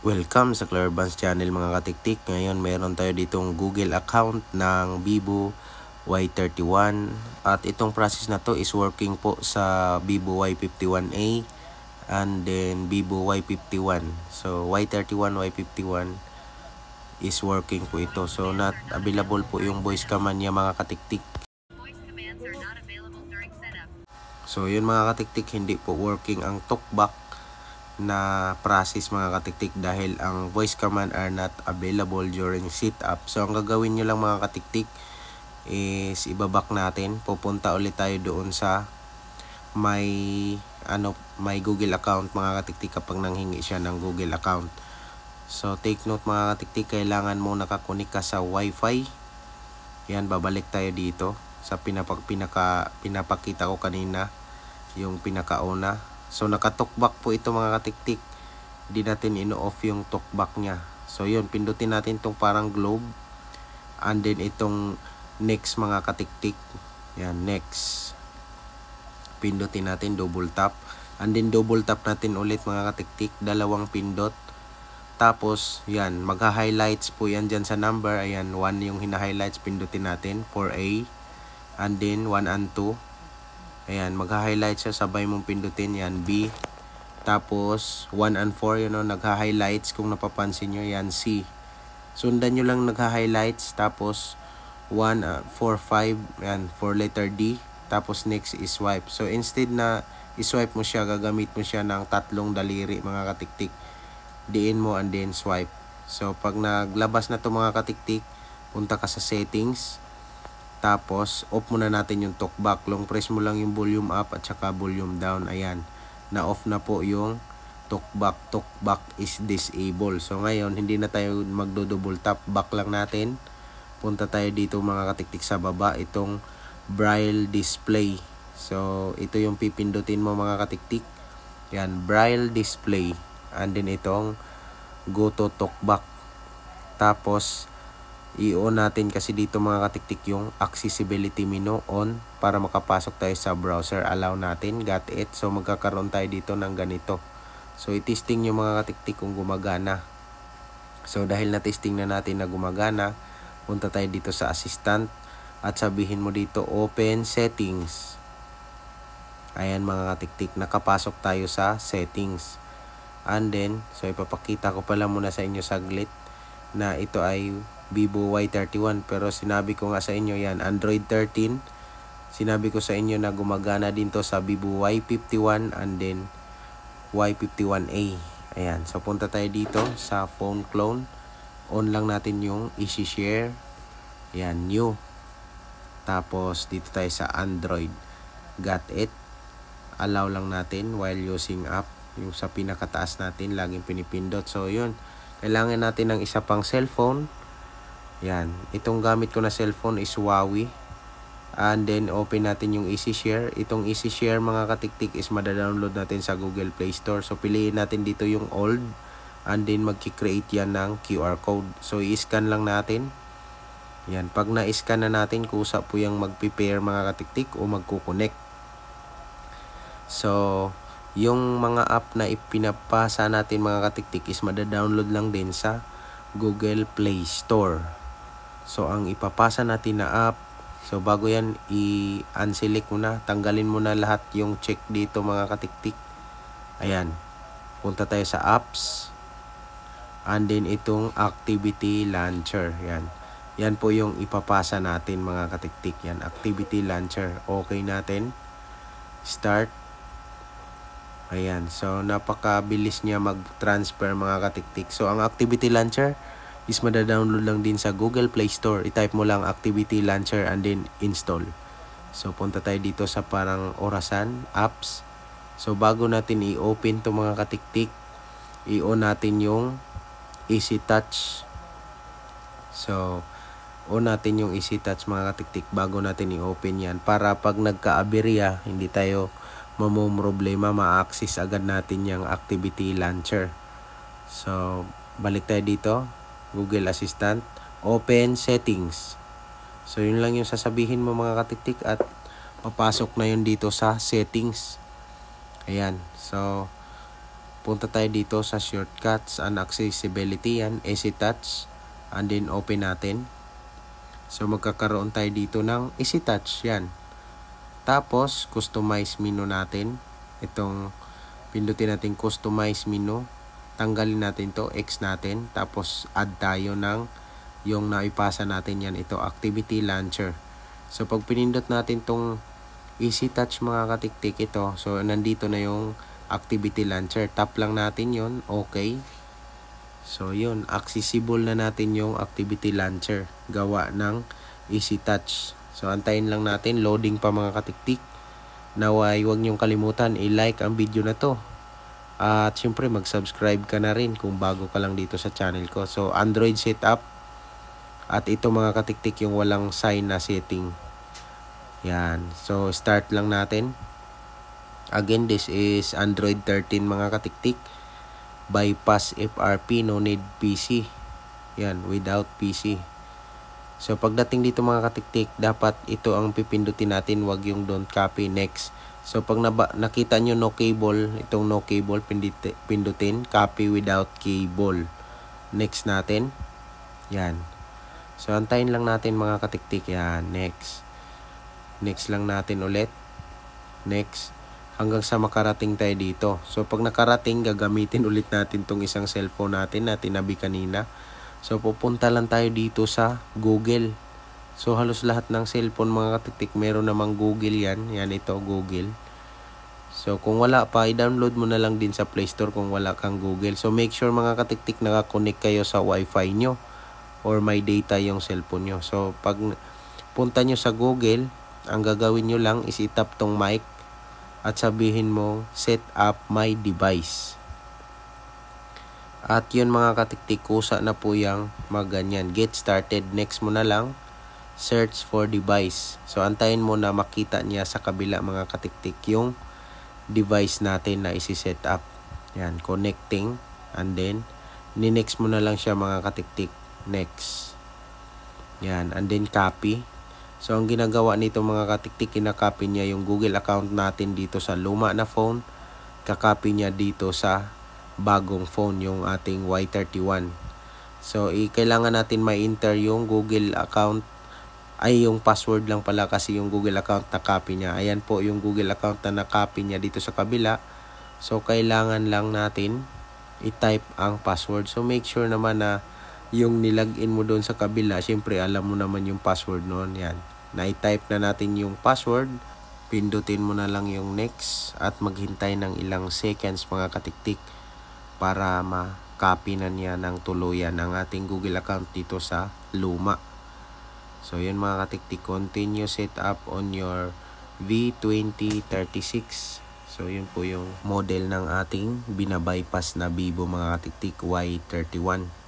Welcome sa Clairvance Channel mga katiktik. Ngayon meron tayo ditong Google account ng Vivo Y31 at itong process na to is working po sa Vivo Y51A and then Vivo Y51. So Y31, Y51 is working po ito. So not available po yung voice command niya mga katiktik. So yun mga katiktik, hindi po working ang talkback na process mga katiktik dahil ang voice command are not available during setup. So ang gagawin nyo lang mga katiktik is ibaback natin. Pupunta ulit tayo doon sa may Google account mga katiktik kapag nanghingi siya ng Google account. So take note mga katiktik, kailangan mo nakakunik ka sa Wi-Fi. Yan, babalik tayo dito sa pinapakita ko kanina, yung pinakauna. So naka-talkback po ito mga katiktik. Hindi natin ino-off yung talkback niya. So yun, pindutin natin itong parang globe. And then itong next mga katiktik. Yan, next. Pindutin natin, double tap. And then double tap natin ulit mga katiktik. Dalawang pindot. Tapos, yan, magha-highlights po yan dyan sa number. Ayan, 1 yung hina-highlights, pindutin natin. 4A. And then 1 and 2. Ayan, magha-highlight siya, sabay mong pindutin. Yan, B. Tapos, 1 and 4, yun o, nagha-highlights. Kung napapansin nyo, yan, C. Sundan nyo lang nagha-highlights. Tapos, 1, 4, 5, yan, 4 letter D. Tapos, next is swipe. So, instead na iswipe mo siya, gagamit mo siya ng tatlong daliri, mga katiktik. Diin mo and then swipe. So, pag naglabas na to mga katiktik, punta ka sa settings. Tapos, off muna natin yung talkback. Long press mo lang yung volume up at saka volume down. Ayan. Na-off na po yung talkback. Talkback is disabled. So, ngayon, hindi na tayo magdo-double tap. Back lang natin. Punta tayo dito mga katiktik sa baba. Itong Braille display. So, ito yung pipindutin mo mga katiktik. Yan. Braille display. And then itong go to talkback. Tapos, i-on natin kasi dito mga katiktik yung accessibility menu on para makapasok tayo sa browser. Allow natin, got it. So magkakaroon tayo dito ng ganito. So i-testing yung mga katiktik kung gumagana. So dahil na-testing na natin na gumagana, punta tayo dito sa assistant at sabihin mo dito open settings. Ayan mga katiktik, nakapasok tayo sa settings. And then, so ipapakita ko pala muna sa inyo saglit na ito ay Vivo Y31, pero sinabi ko nga sa inyo yan, Android 13. Sinabi ko sa inyo na gumagana din to sa Vivo Y51 and then Y51A. Ayan, so punta tayo dito sa phone clone. On lang natin yung easy share. Ayan, new. Tapos dito tayo sa Android. Got it. Allow lang natin while using app. Yung sa pinakataas natin, laging pinipindot. So yun, kailangan natin ng isa pang cellphone. Yan, itong gamit ko na cellphone is Huawei. And then open natin yung Easy Share. Itong Easy Share mga katiktik is madadownload natin sa Google Play Store. So piliin natin dito yung old. And then magki-create yan ng QR code. So i-scan lang natin. Yan, pag na-scan na natin, kusa po yung mag-prepare mga katiktik o magkukonect. So yung mga app na ipinapasa natin mga katiktik is madadownload lang din sa Google Play Store. So ang ipapasa natin na app, so bago yan i-unselect mo na, tanggalin mo na lahat yung check dito mga katiktik. Ayan, punta tayo sa apps and then itong activity launcher. Yan po yung ipapasa natin mga katiktik. Yan, activity launcher. Okay natin, start. Ayan, so napakabilis niya mag-transfer mga katiktik. So ang activity launcher is madadownload lang din sa Google Play Store. I-type mo lang activity launcher and then install. So punta tayo dito sa parang orasan, apps. So bago natin i-open to mga katiktik, i-on natin yung Easy Touch. So on natin yung Easy Touch mga katiktik bago natin i-open yan. Para pag nagka-aberya, hindi tayo mamumroblema, ma-access agad natin yung activity launcher. So balik tayo dito. Google Assistant, open settings. So yun lang yung sasabihin mo mga katiktik at papasok na yun dito sa settings. Ayan, so punta tayo dito sa shortcuts and accessibility, yan, easy touch, and then open natin. So magkakaroon tayo dito ng easy touch, yan. Tapos customize menu natin, itong pindutin natin customize menu, tanggalin natin to, X natin, tapos add tayo ng yung naipasa natin, yan, ito activity launcher. So pag pinindot natin tong easy touch mga katiktik, ito, so nandito na yung activity launcher, tap lang natin yon, okay. So yun, accessible na natin yung activity launcher gawa ng easy touch. So antayin lang natin, loading pa mga katiktik. Naway huwag niyong kalimutan i-like ang video na to, at syempre mag-subscribe ka na rin kung bago ka lang dito sa channel ko. So Android setup, at ito mga katiktik yung walang sign na setting, yan. So start lang natin. Again, this is Android 13 mga katiktik. Bypass FRP, no need PC. Yan, without PC. So pagdating dito mga katiktik, dapat ito ang pipindutin natin, wag yung don't copy, next. So pag nakita nyo no cable, itong no cable, pindutin copy without cable. Next natin. Yan. So antayin lang natin mga katiktik, yan, next. Next lang natin ulit. Next. Hanggang sa makarating tayo dito. So pag nakarating, gagamitin ulit natin tong isang cellphone natin na tinabi kanina. So pupunta lang tayo dito sa Google. So halos lahat ng cellphone mga katiktik meron namang Google yan. Yan, ito Google. So kung wala pa, i-download mo na lang din sa Play Store kung wala kang Google. So make sure mga katiktik nakakonect kayo sa Wi-Fi nyo or may data yung cellphone nyo. So pag punta nyo sa Google, ang gagawin nyo lang is itap tong mic at sabihin mo set up my device. At yun mga katiktik, kusa na po yung maganyan. Get started. Next mo na lang search for device. So antayin mo na makita niya sa kabila mga katiktik yung device natin na isi-set up. Yan, connecting, and then ni-next mo na lang siya mga katiktik. Next. Yan, and then copy. So ang ginagawa nito mga katiktik, kinakopy niya yung Google account natin dito sa luma na phone, kakopy niya dito sa bagong phone, yung ating Y31. So kailangan natin ma-enter yung Google account, ay yung password lang pala, kasi yung Google account na copy niya. Ayan po yung Google account na nakopy niya dito sa kabila. So kailangan lang natin i-type ang password. So make sure naman na yung nilagin mo doon sa kabila, syempre alam mo naman yung password noon. Yan, na-type na natin yung password, pindutin mo na lang yung next at maghintay ng ilang seconds mga katiktik para ma-copy na niya ng tuluyan ng ating Google account dito sa luma. So yun mga katiktik, continue setup on your V2036. So yun po yung model ng ating binabypass na Vivo mga katiktik, Y31.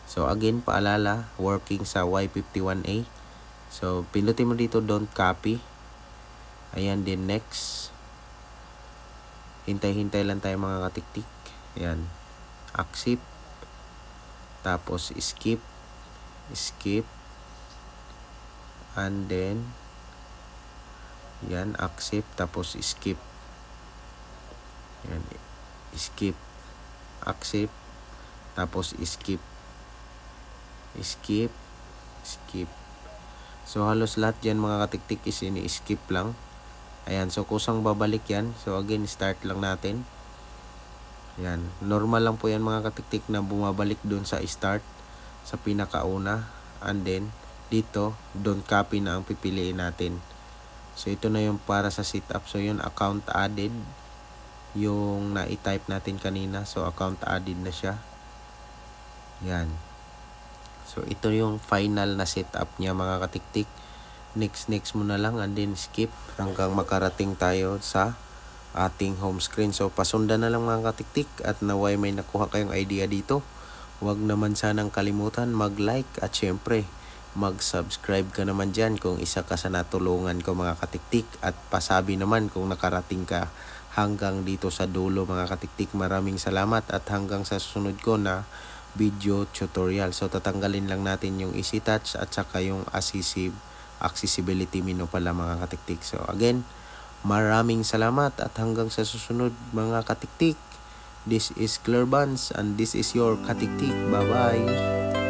So again, paalala, working sa Y51A. So pindutin mo dito don't copy. Ayan din, next. Hintay-hintay lang tayo mga katiktik. Ayan, accept. Tapos skip. Skip. And then yan, accept. Tapos skip. Yan, skip. Accept. Tapos skip. Skip, skip. So halos lahat yan mga katiktik is ini-skip lang. Ayan, so kusang babalik yan. So again, start lang natin. Ayan, normal lang po yan mga katiktik na bumabalik dun sa start, sa pinakauna. And then dito, don't copy na ang pipiliin natin. So ito na yung para sa setup. So yun, account added, yung na-type natin kanina. So account added na siya. Yan. So ito yung final na setup niya mga katiktik. Next mo na lang and then skip hanggang makarating tayo sa ating home screen. So pasundan na lang mga katiktik, at naway may nakuha kayong idea dito. Huwag naman sanang kalimutan mag-like at syempre mag-subscribe ka naman dyan kung isa ka sa natulungan ko mga katiktik, at pasabi naman kung nakarating ka hanggang dito sa dulo mga katiktik. Maraming salamat at hanggang sa susunod ko na video tutorial. So tatanggalin lang natin yung easy touch at saka yung accessibility menu pala mga katiktik. So again, maraming salamat at hanggang sa susunod mga katiktik. This is Claire Vance and this is your katiktik. Bye-bye!